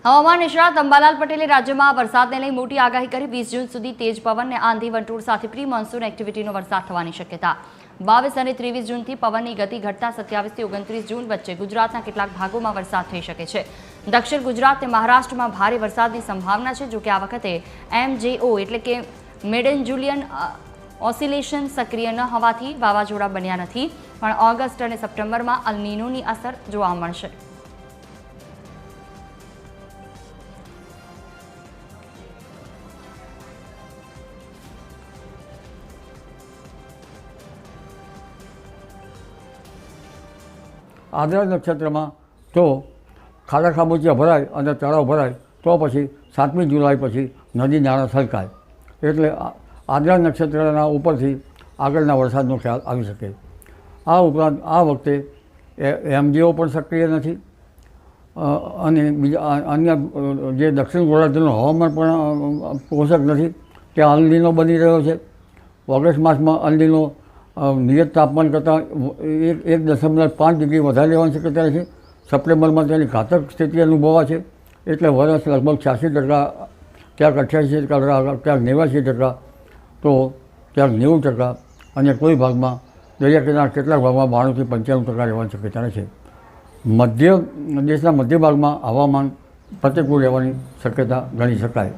હવામાન નિષ્ણાત અંબાલાલ પટેલે રાજ્યમાં વરસાદને લઈ મોટી આગાહી કરી 20 જૂન સુધી તેજ પવન અને આંધી વંટોળ સાથે પ્રી મોન્સૂન એક્ટિવિટીનો વરસાદ થવાની શક્યતા 22 અને 23 જૂનથી પવનની ગતિ ઘટતા 27 થી 29 જૂન વચ્ચે ગુજરાતના કેટલાક ભાગોમાં વરસાદ થઈ શકે છે। દક્ષિણ ગુજરાત અને મહારાષ્ટ્રમાં ભારે વરસાદની સંભાવના છે। જો કે આ વખતે MJO એટલે કે મેડન જુલિયન ઓસિલેશન સક્રિય ન હોવાથી વાવાઝોડા બન્યા નથી, પણ ઓગસ્ટ અને સપ્ટેમ્બરમાં અલ નીનોની અસર જોવા મળશે। આદ્રા નક્ષત્રમાં તો ખાડા ખાબોચિયા ભરાય અને તળાવ ભરાય તો પછી 7મી જુલાઈ પછી નદી નાળા છલકાય, એટલે આદ્રા નક્ષત્રના ઉપરથી આગળના વરસાદનો ખ્યાલ આવી શકે। આ ઉપરાંત આ વખતે MJO પણ સક્રિય નથી અને બીજા અન્ય જે દક્ષિણ ગોળાર્ધનું હવામાન પણ પોષક નથી, ત્યાં અલ નીનો બની રહ્યો છે। ઓગસ્ટ માસમાં અલ નીનો નિયત તાપમાન કરતાં 1.5 ડિગ્રી વધારે રહેવાની શક્યતા છે। સપ્ટેમ્બરમાં તેની ઘાતક સ્થિતિ અનુભવાય છે, એટલે વર્ષ લગભગ 86%, ક્યાંક 88%, ક્યાંક 89%, તો ક્યાંક 90% અને કોઈ ભાગમાં દરિયા કિનારા કેટલાક ભાગમાં 92 થી 95% રહેવાની શક્યતા છે। દેશના મધ્ય ભાગમાં હવામાન પ્રતિકૂળ રહેવાની શક્યતા ગણી શકાય।